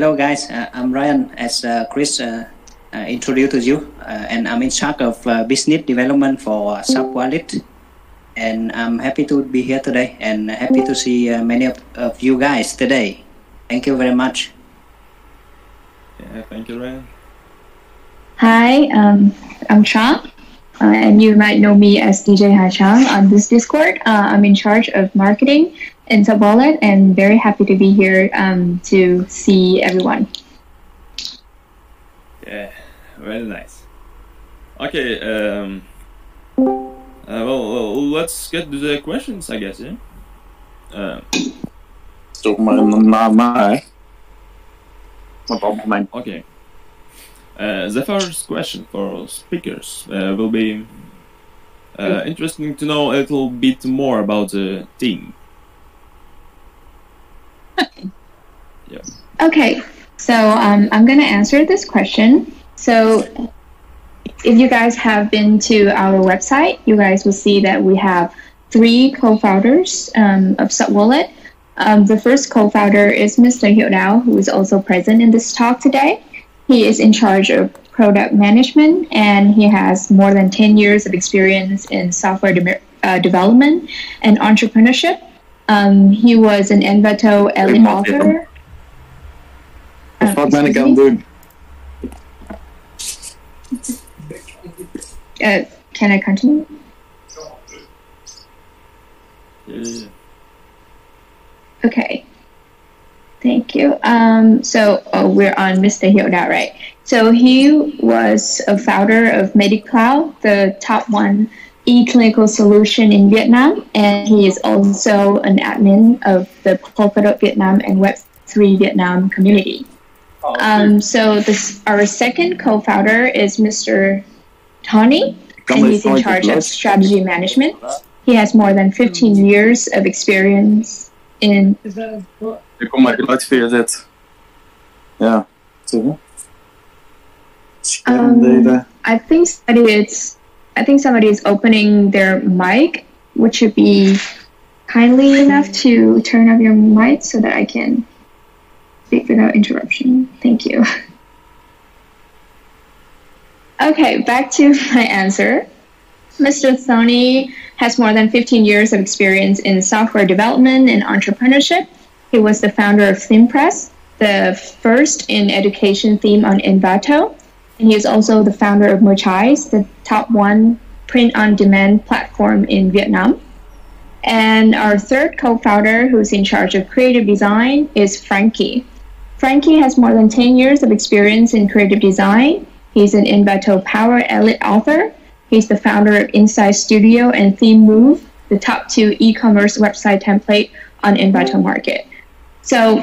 Hello guys, I'm Ryan, as Kris introduced you, and I'm in charge of business development for SubWallet, and I'm happy to be here today and happy to see many of you guys today. Thank you very much. Yeah, thank you, Ryan. Hi, I'm Trang, and you might know me as DJ Hà Trang on this Discord. I'm in charge of marketing in SubWallet and very happy to be here to see everyone. Yeah, very nice. Okay, well, let's get to the questions, I guess, yeah? Okay. The first question for speakers will be interesting to know a little bit more about the team. Yeah. Okay, so I'm going to answer this question. So if you guys have been to our website, you guys will see that we have 3 co-founders of SubWallet. The first co-founder is Mr. Hiểu Dao, who is also present in this talk today. He is in charge of product management, and he has more than 10 years of experience in software development and entrepreneurship. He was an Envato Elite author. Can I continue? Yeah. Okay. Thank you. So we're on Mr. Hiểu Dao, right? So he was a founder of MediCloud, the top 1 e-clinical solution in Vietnam, and he is also an admin of the Polkadot Vietnam and Web3 Vietnam community. So our second co-founder is Mr. Tony, and he's in charge of strategy management. He has more than 15 years of experience in... Yeah. I think somebody is opening their mic. Would you be kindly enough to turn off your mic so that I can speak without interruption? Thank you. Okay, back to my answer. Mr. Thony has more than 15 years of experience in software development and entrepreneurship. He was the founder of ThemePress, the first in education theme on Envato. And he is also the founder of Mochais, the top 1 print-on-demand platform in Vietnam. And our third co-founder, who's in charge of creative design, is Frankie. Frankie has more than 10 years of experience in creative design. He's an Envato Power Elite author. He's the founder of Instal Studio and Theme Move, the top 2 e-commerce website template on Envato Market. So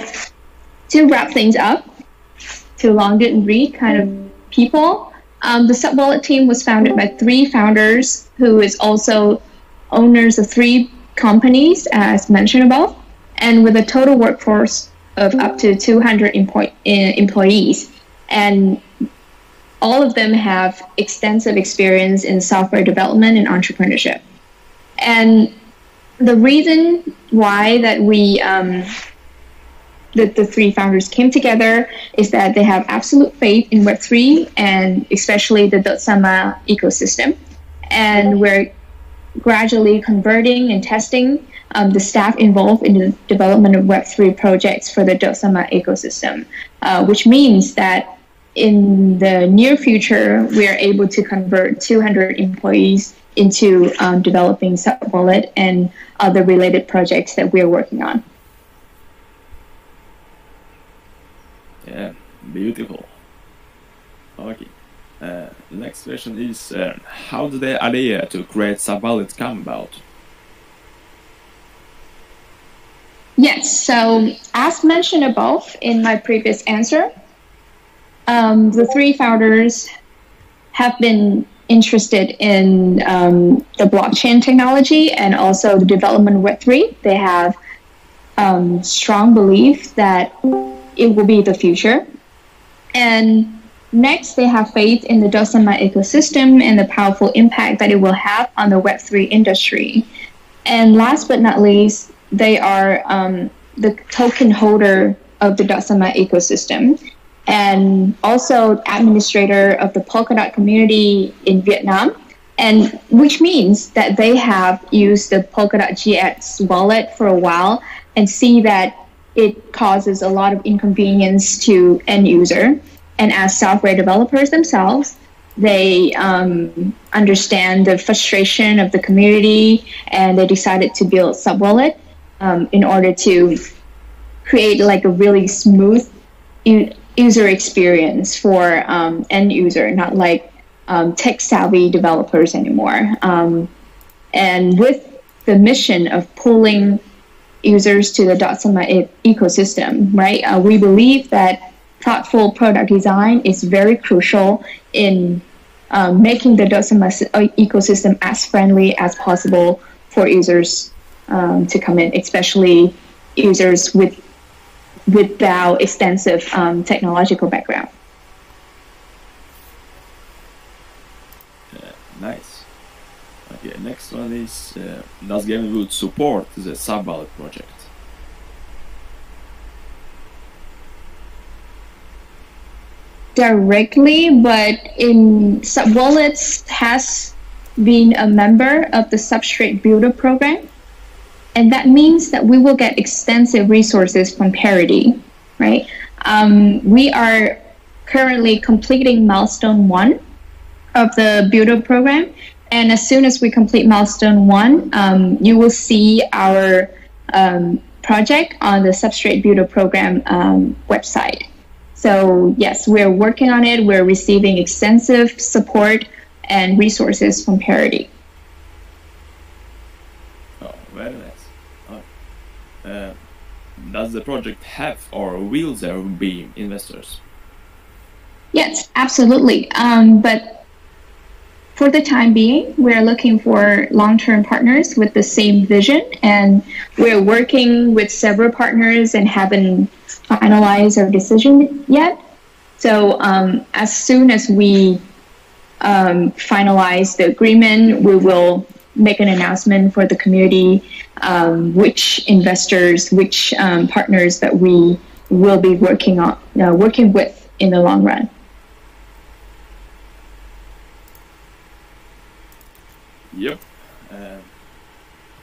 to wrap things up, too long didn't read kind of people, the SubWallet team was founded by 3 founders who is also owners of 3 companies, as mentioned above, and with a total workforce of up to 200 employees. And all of them have extensive experience in software development and entrepreneurship. And the reason why that the 3 founders came together is that they have absolute faith in Web3 and especially the .sama ecosystem. And we're gradually converting and testing the staff involved in the development of Web3 projects for the .sama ecosystem, which means that in the near future, we are able to convert 200 employees into developing SubWallet and other related projects that we're working on. Yeah, beautiful. Okay. Next question is, how did the idea to create SubWallet come about? Yes, so as mentioned above in my previous answer, the 3 founders have been interested in the blockchain technology and also the development of Web3. They have strong belief that it will be the future. And next, they have faith in the .sama ecosystem and the powerful impact that it will have on the Web3 industry. And last but not least, they are the token holder of the .summa ecosystem, and also administrator of the Polkadot community in Vietnam, and which means that they have used the Polkadot GX wallet for a while and see that it causes a lot of inconvenience to end user. And as software developers themselves, they understand the frustration of the community, and they decided to build SubWallet in order to create like a really smooth user experience for end user, not like tech savvy developers anymore. And with the mission of pulling users to the .summa ecosystem, right? We believe that thoughtful product design is very crucial in making the .summa ecosystem as friendly as possible for users to come in, especially users without extensive technological background. Nice. Okay, next one is does Gamewood support the SubWallet project? Directly, but in SubWallet has been a member of the Substrate Builder program, and that means that we will get extensive resources from Parity, right? We are currently completing milestone 1 of the Builder program, and as soon as we complete milestone 1, you will see our project on the Substrate Builder program website. So yes, we're working on it. We're receiving extensive support and resources from Parity. Oh, very nice. Oh. Does the project have or will there be investors? Yes, absolutely. But for the time being, we're looking for long-term partners with the same vision, and we're working with several partners and haven't finalized our decision yet. So as soon as we finalize the agreement, we will make an announcement for the community, which investors, which partners that we will be working with in the long run. Yep.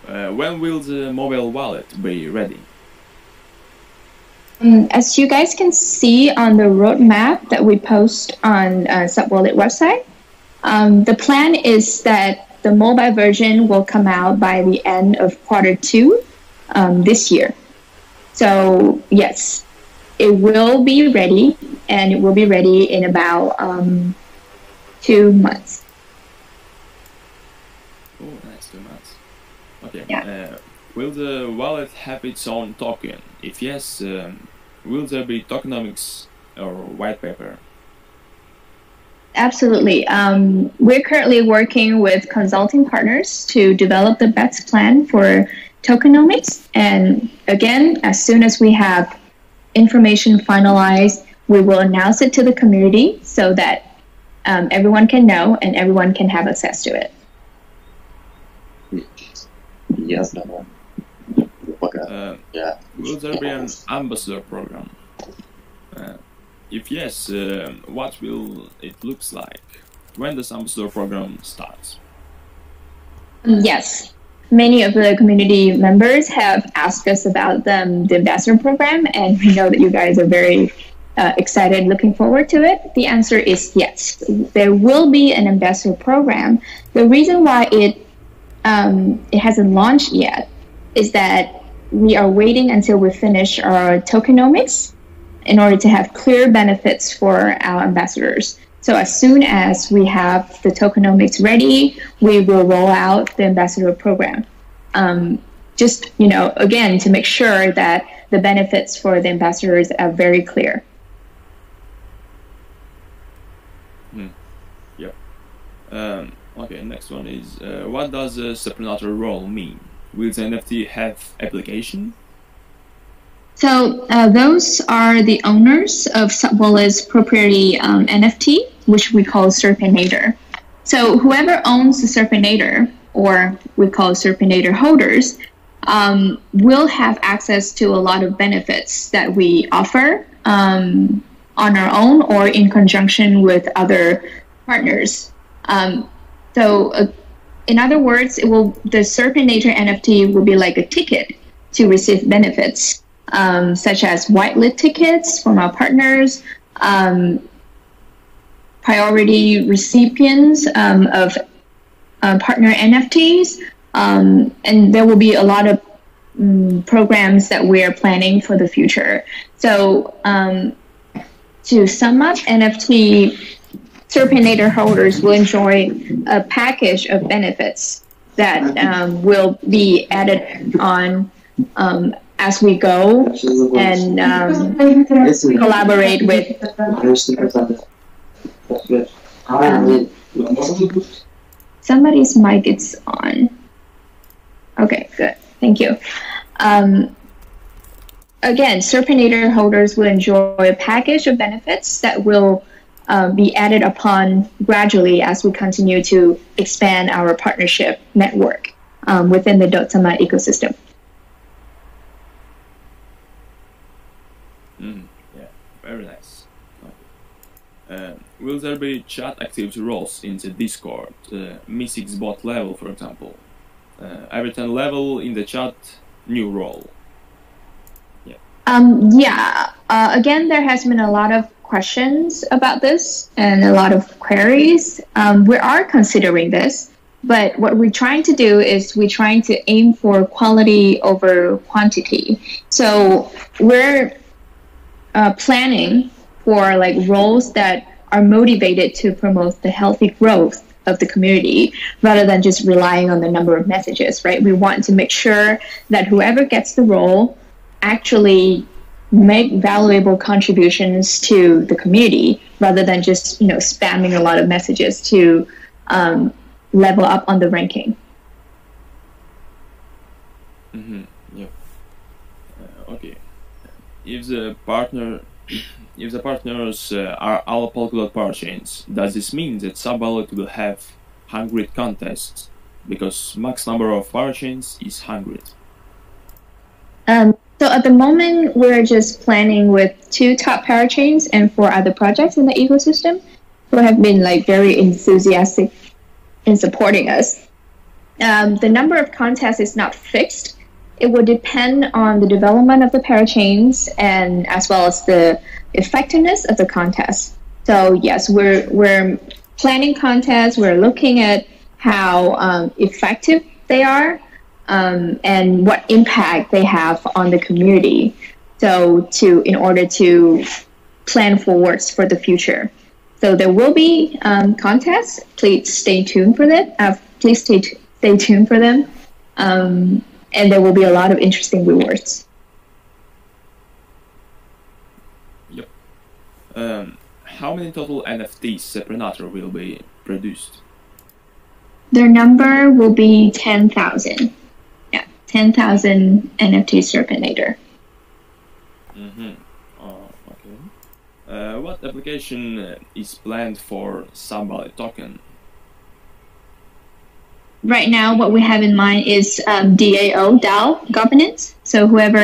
When will the mobile wallet be ready? As you guys can see on the roadmap that we post on SubWallet website, the plan is that the mobile version will come out by the end of Q2 this year. So yes, it will be ready, and it will be ready in about 2 months. Oh, nice, 2 months. Okay. Yeah. Will the wallet have its own token? If yes, will there be tokenomics or white paper? Absolutely. We're currently working with consulting partners to develop the best plan for tokenomics. And again, as soon as we have information finalized, we will announce it to the community so that everyone can know and everyone can have access to it. Yes, no. Yeah. Will there be an ambassador program? If yes, what will it looks like? When does ambassador program starts? Yes, many of the community members have asked us about the ambassador program, and we know that you guys are very excited, looking forward to it. The answer is yes. There will be an ambassador program. The reason why it hasn't launched yet is that we are waiting until we finish our tokenomics in order to have clear benefits for our ambassadors. So as soon as we have the tokenomics ready, we will roll out the ambassador program. Just, again, to make sure that the benefits for the ambassadors are very clear. Yep. Okay, next one is, what does a supernator role mean? Will the NFT have application? So those are the owners of SubWallet's proprietary NFT, which we call Serpinator. So whoever owns the Serpinator, or we call Serpinator holders, will have access to a lot of benefits that we offer on our own or in conjunction with other partners. In other words, the Serpinator NFT will be like a ticket to receive benefits, such as whitelist tickets from our partners, priority recipients of partner NFTs, and there will be a lot of programs that we are planning for the future. So to sum up, NFT Serpinator holders will enjoy a package of benefits that will be added on as we go and collaborate with. Somebody's mic is on. Okay, good. Thank you. Again, Serpinator holders will enjoy a package of benefits that will be added upon gradually as we continue to expand our partnership network within the Dotsama ecosystem. Yeah, very nice. Will there be chat activity roles in the Discord, Mystics bot level, for example? Every 10 level in the chat, new role. Again, there has been a lot of questions about this and a lot of queries. We are considering this, but what we're trying to do is we're trying to aim for quality over quantity. So we're planning for like roles that are motivated to promote the healthy growth of the community rather than just relying on the number of messages, right? We want to make sure that whoever gets the role actually make valuable contributions to the community rather than just, spamming a lot of messages to level up on the ranking. Yep. Okay. If the partners are all Polkadot parachains, does this mean that SubWallet will have 100 contests because max number of parachains is 100? So at the moment, we're just planning with 2 top parachains and 4 other projects in the ecosystem who have been very enthusiastic in supporting us. The number of contests is not fixed. It will depend on the development of the parachains and as well as the effectiveness of the contest. So yes, we're planning contests. We're looking at how effective they are. And what impact they have on the community. So in order to plan forwards for the future. So there will be contests. Please stay tuned for that. Please stay tuned for them. And there will be a lot of interesting rewards. Yep. How many total NFTs Serpinator will be produced? Their number will be 10,000. 10,000 NFT Serpinator. Okay. What application is planned for SubWallet token? Right now, what we have in mind is DAO governance. So whoever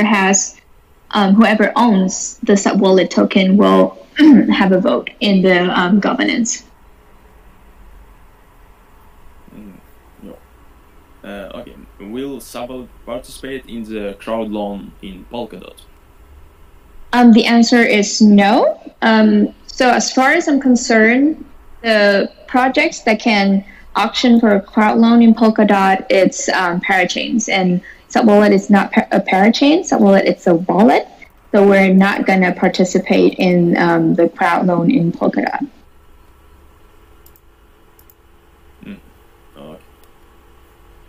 owns the SubWallet token will have a vote in the governance. Okay. Will SubWallet participate in the crowd loan in Polkadot? The answer is no. So as far as I'm concerned, the projects that can auction for a crowd loan in Polkadot, it's parachains. And SubWallet is not a parachain. SubWallet is a wallet. So we're not going to participate in the crowd loan in Polkadot.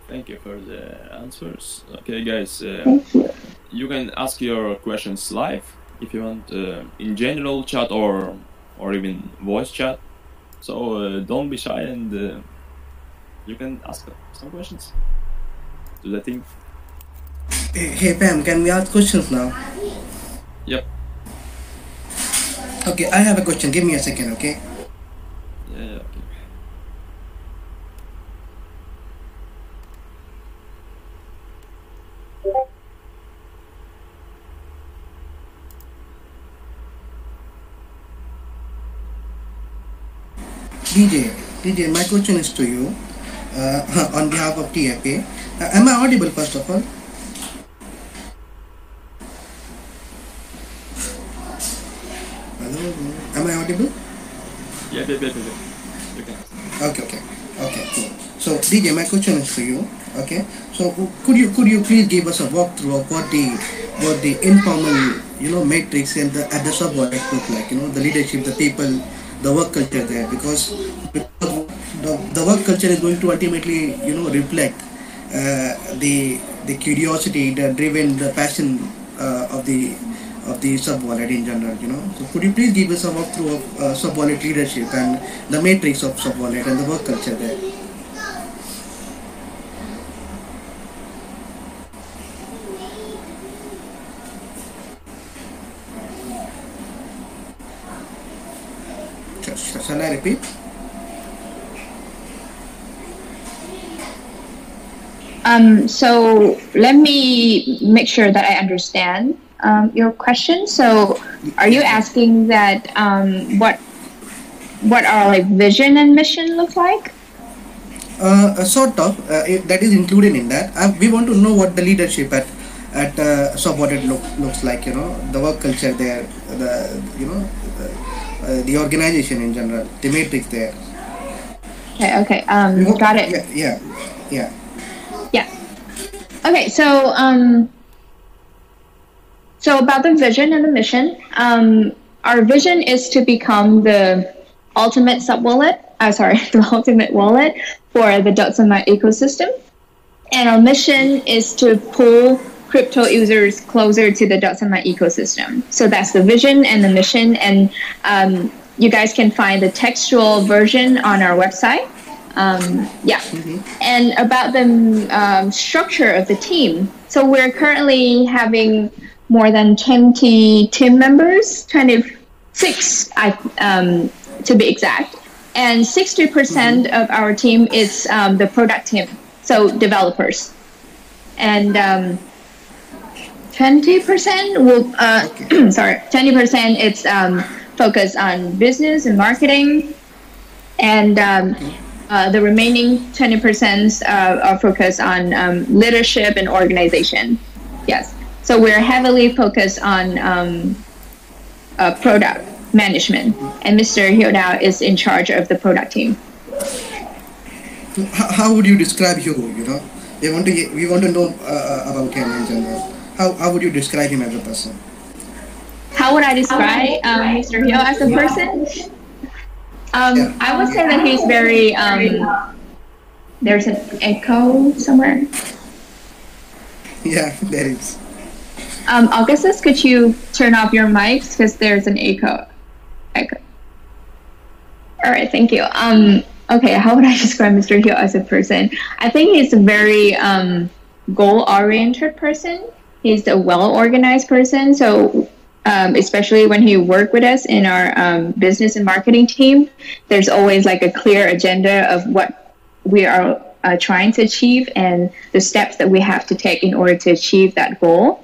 Thank you for the answers. Okay, guys, Thank you. You can ask your questions live if you want, in general chat or even voice chat. So don't be shy and you can ask some questions. Do that thing. Hey Pam, can we ask questions now? Yep. Okay, I have a question. Give me a second, okay? Yeah, okay. DJ, my question is to you on behalf of TFA. Am I audible first of all? Hello, am I audible? Yeah. Okay. Okay, cool. So DJ, my question is for you. Okay, so could you please give us a walkthrough of what the informal matrix and at the subwallet look like? The leadership, the people, the work culture there, because the work culture is going to ultimately reflect the curiosity, the driven, the passion of the subwallet in general. So could you please give us a walkthrough of subwallet leadership and the matrix of subwallet and the work culture there? Shall I repeat? So let me make sure that I understand your question. So are you asking that what our like vision and mission look like? Sort of. That is included in that. We want to know what the leadership at subwallet looks like. The work culture there, the organization in general, the matrix there. Okay. Got it. Yeah. Okay. So about the vision and the mission, our vision is to become the ultimate subwallet. The ultimate wallet for the .my ecosystem, and our mission is to pull crypto users closer to the .my ecosystem. So that's the vision and the mission, and you guys can find the textual version on our website. And about the structure of the team. So we're currently having more than 20 team members, 26 to be exact. And 60% of our team is the product team, so developers. And 20% will, 20% it's focused on business and marketing. And the remaining 20% are focused on leadership and organization. Yes. So we're heavily focused on product management, and Mr. Hyodao is in charge of the product team. How would you describe Hugo? We want to know about him in general. How would you describe him as a person? How would I describe Mr. Hyo as a person? I would say that he's very. There's an echo somewhere. Yeah, there is. Augustus, could you turn off your mics because there's an echo? All right, thank you. Okay, how would I describe Mr. Hyo as a person? I think he's a very goal-oriented person. He's a well-organized person. So especially when he worked with us in our business and marketing team, there's always like a clear agenda of what we are trying to achieve and the steps that we have to take in order to achieve that goal.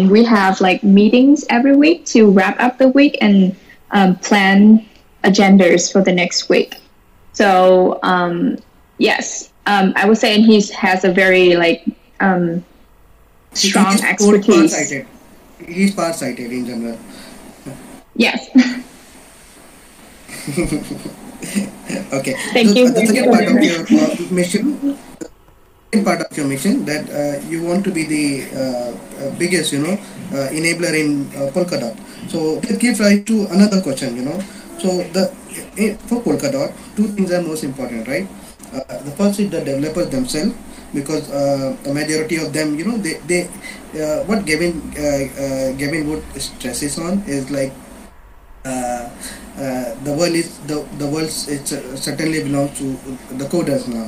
We have like meetings every week to wrap up the week and plan agendas for the next week. So yes, I would say he has a very like strong expertise. He's far-sighted in general. Yes. Okay. Thank you. The second part of your mission. Part of your mission that you want to be the biggest, enabler in Polkadot. So that gives rise to another question, So for Polkadot, two things are most important, right? The first is the developers themselves, because the majority of them, they what Gavin Wood stresses on is like the world certainly belongs to the coders now.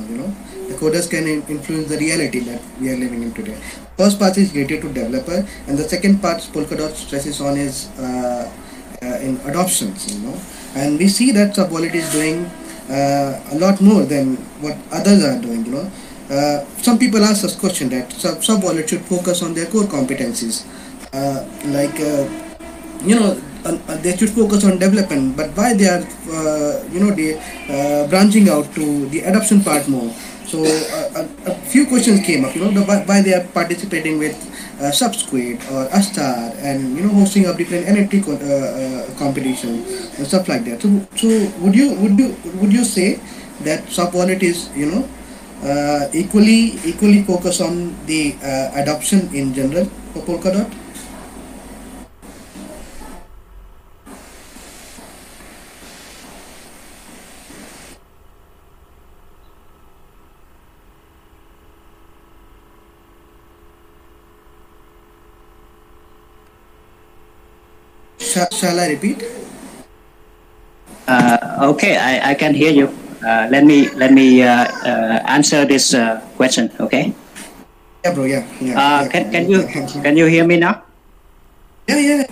The coders can influence the reality that we are living in today. First part is related to developer, and the second part Polkadot stresses on is in adoptions. And we see that subwallet is doing a lot more than what others are doing. Some people ask us question that subwallet should focus on their core competencies, they should focus on development, but why they are branching out to the adoption part more. So a few questions came up, why they are participating with SubSquid or Astar, and hosting up different NFT competitions and stuff like that. So would you say that SubWallet is equally focused on the adoption in general for Polkadot? Shall I repeat? Okay, I can hear you. Let me answer this question. Okay. Yeah, bro. Yeah. Can you hear me now? Yeah. I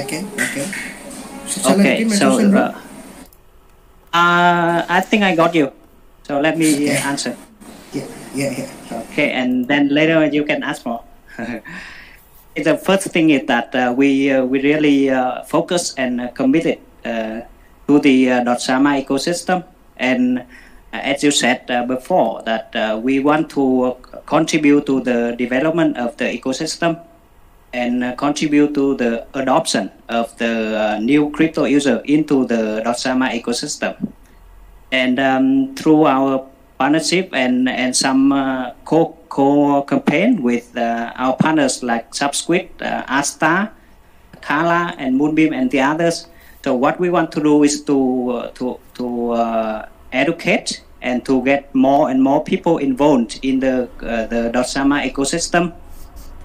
can. Shall I Okay. repeat my So question, bro? I think I got you. So let me answer. Yeah. Okay, and then later you can ask more. The first thing is that we really focus and committed to the .sama ecosystem, and as you said before, that we want to contribute to the development of the ecosystem and contribute to the adoption of the new crypto user into the .sama ecosystem. And through our partnership and some co-campaign with our partners like SubSquid, Astar, Thala, and Moonbeam, and the others. So what we want to do is to educate and to get more and more people involved in the .sama ecosystem.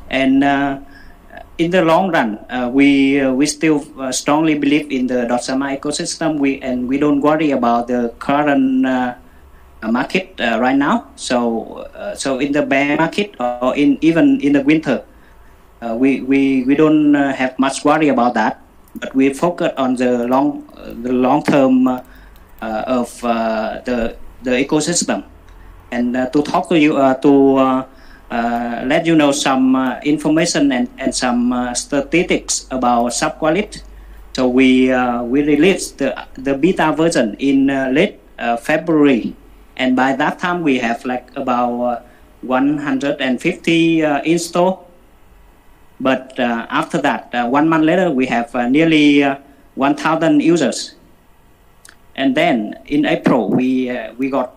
And in the long run, we still strongly believe in the .sama ecosystem. We don't worry about the current market right now. So in the bear market or even in the winter, we don't have much worry about that. But we focus on the long term of the ecosystem. And to talk to you to let you know some information and some statistics about SubWallet. So we released the beta version in late February, and by that time we have like about 150 install. But after that, 1 month later, we have nearly 1,000 users. And then in April, we got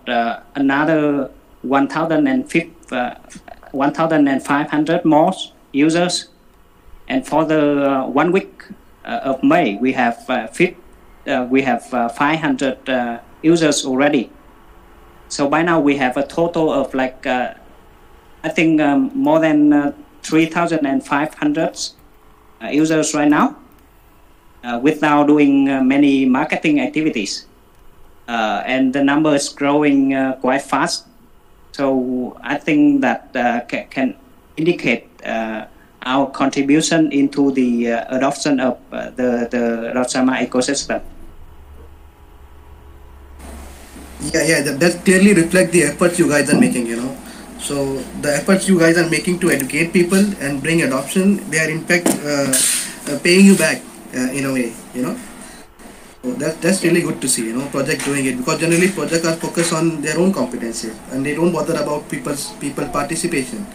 another 1,500 more users. And for the 1 week of May, we have 500 users already. So by now we have a total of like I think more than 3,500 users right now, without doing many marketing activities, and the number is growing quite fast. So I think that can indicate our contribution into the adoption of the .sama ecosystem. Yeah, that clearly reflects the efforts you guys are making, So the efforts you guys are making to educate people and bring adoption, they are in fact paying you back in a way, So that's really good to see, project doing it, because generally projects are focused on their own competency and they don't bother about people participation.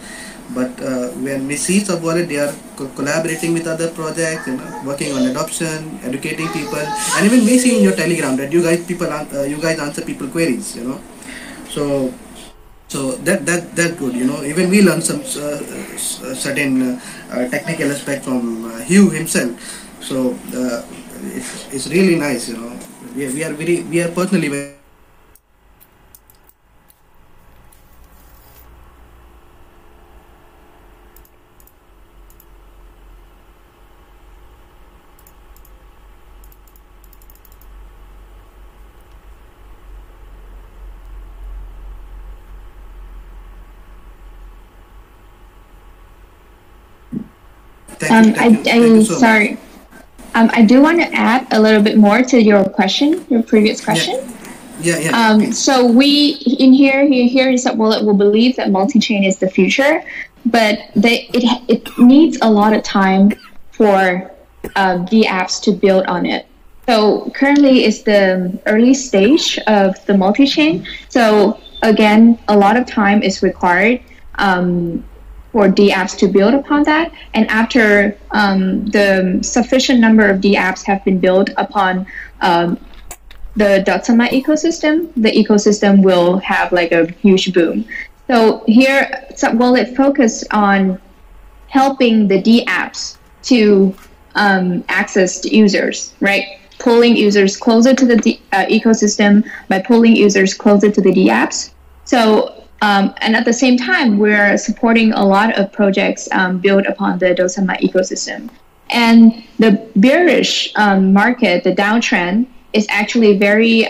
But when we see SubWallet, they are collaborating with other projects, working on adoption, educating people, and even we see in your Telegram that you guys answer people queries, So that's good, Even we learn some certain technical aspect from Hugh himself. So it's really nice, We are personally very. Sorry. I do want to add a little bit more to your previous question. Yeah. So we here in SubWallet will believe that multi-chain is the future, but it needs a lot of time for D apps to build on it. So currently it's the early stage of the multi-chain. So again, a lot of time is required for D apps to build upon that. And after the sufficient number of D apps have been built upon the Dotsama ecosystem, the ecosystem will have like a huge boom. So here, SubWallet focused on helping the D apps to access the users, right? Pulling users closer to the ecosystem by pulling users closer to the D apps. So, and at the same time, we're supporting a lot of projects built upon the Dotsama ecosystem. And the bearish market, the downtrend, is actually very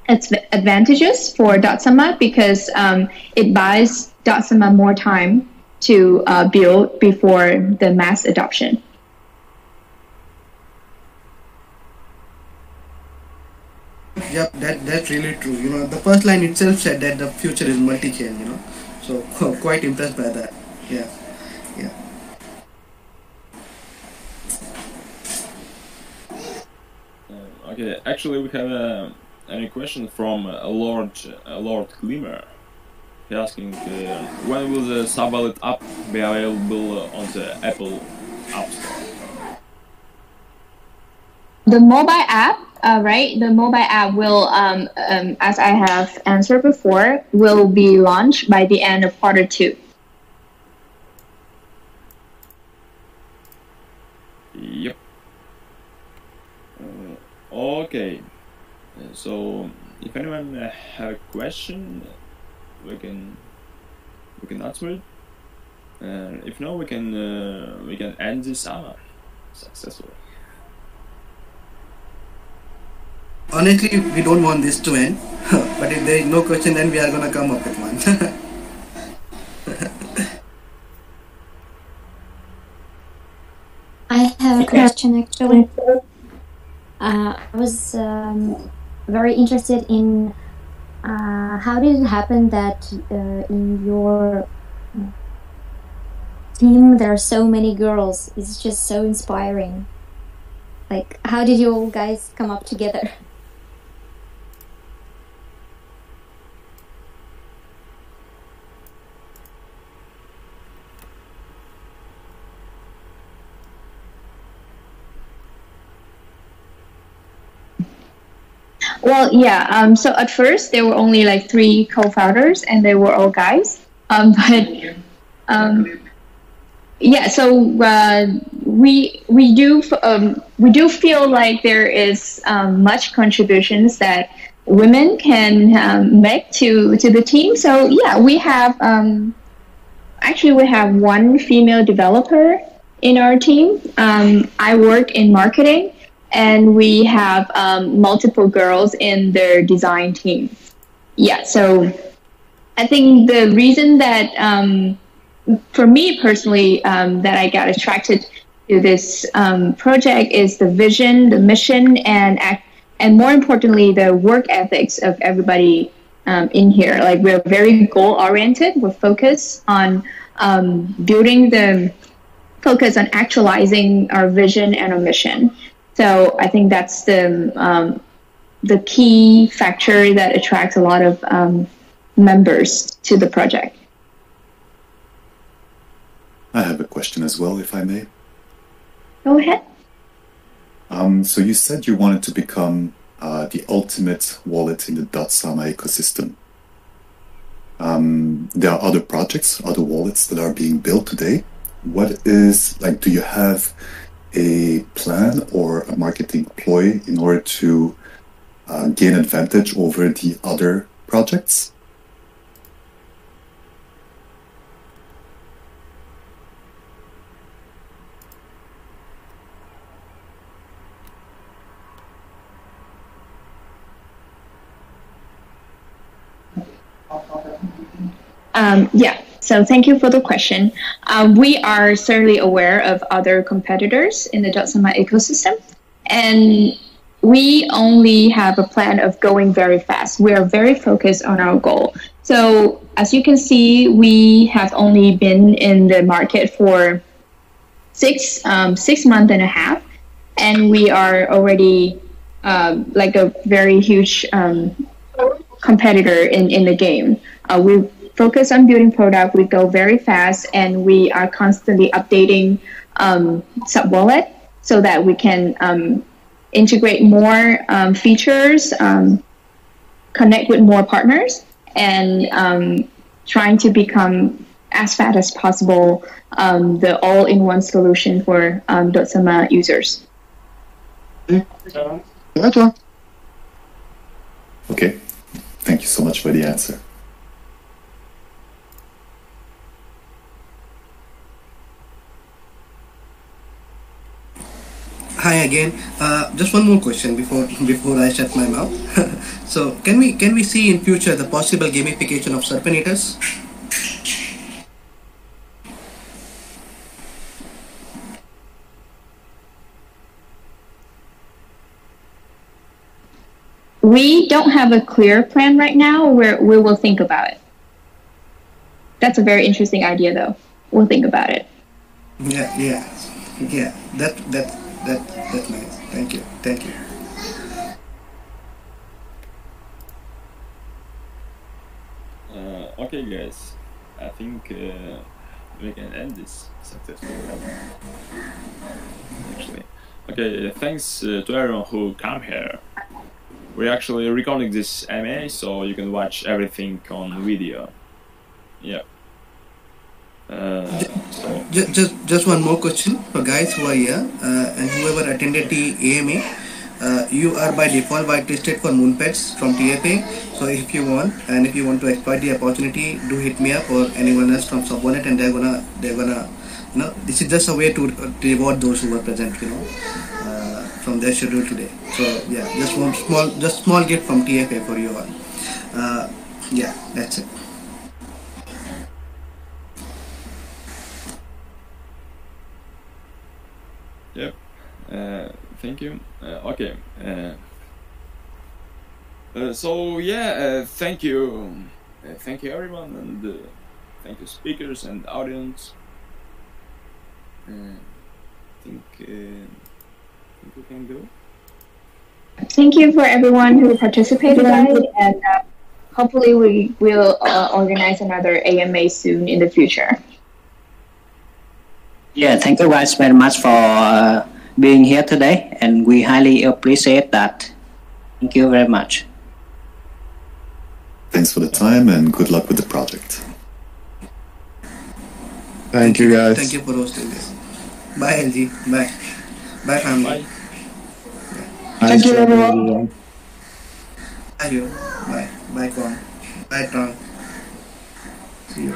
advantageous for Dotsama because it buys Dotsama more time to build before the mass adoption. Yep, that's really true. You know, the first line itself said that the future is multi-chain. You know, so quite impressed by that. Yeah, yeah. Okay, actually we have a question from Lord Glimmer. He's asking when will the SubWallet app be available on the Apple App Store? The mobile app, right? The mobile app will, as I have answered before, will be launched by the end of Q2. Yep. Okay. So, if anyone have a question, we can answer it. If no, we can end this hour successfully. Honestly, we don't want this to end, but if there is no question, then we are gonna come up with one. I have a question actually. I was very interested in how did it happen that in your team there are so many girls? It's just so inspiring. Like, how did you all guys come up together? Well, yeah. So at first there were only like 3 co-founders, and they were all guys. Yeah. So we do feel like there is much contributions that women can make to the team. So yeah, we have actually we have 1 female developer in our team. I work in marketing. And we have multiple girls in their design team. Yeah, so I think the reason that, for me personally, that I got attracted to this project is the vision, the mission, and more importantly, the work ethics of everybody in here. Like, we're very goal-oriented. We're focused on focus on actualizing our vision and our mission. So I think that's the key factor that attracts a lot of members to the project. I have a question as well, if I may. Go ahead. So you said you wanted to become the ultimate wallet in the Dotsama ecosystem. There are other projects, other wallets that are being built today. What is, like, do you have a plan or a marketing ploy in order to gain advantage over the other projects? Yeah. So thank you for the question. We are certainly aware of other competitors in the Dotsama ecosystem, and we only have a plan of going very fast. We are very focused on our goal. So as you can see, we have only been in the market for 6 months and a half, and we are already like a very huge competitor in the game. We focus on building product. We go very fast, and we are constantly updating SubWallet so that we can integrate more features, connect with more partners, and trying to become as fast as possible the all-in-one solution for Dotsama users. Okay, thank you so much for the answer. Hi again. Just one more question before I shut my mouth. So can we see in future the possible gamification of Serpenators? We don't have a clear plan right now. We will think about it. That's a very interesting idea, though. We'll think about it. Yeah. That's nice. Thank you. Okay, guys. I think we can end this successfully. Actually, okay. Thanks to everyone who come here. We're actually recording this MA, so you can watch everything on video. Yeah. So Just one more question for guys who are here and whoever attended the AMA. You are by default whitelisted for Moonpets from TFA. So if you want to exploit the opportunity, do hit me up or anyone else from SubWallet, and they're gonna this is just a way to reward those who were present, from their schedule today. So yeah, just small gift from TFA for you all. Yeah, that's it. Yep. Thank you. Okay. So yeah, thank you everyone, and thank you speakers and audience. I think we can go. Thank you for everyone who participated, guys, and hopefully we will organize another AMA soon in the future. Yeah, thank you guys very much for being here today, and we highly appreciate that. Thank you very much. Thanks for the time and good luck with the project. Thank you, guys. Thank you for hosting this. Bye, LG. Bye. Bye, family. Bye. Thank you, everyone. Bye, you. Bye. Bye, Kwang. Bye, Trong. See you.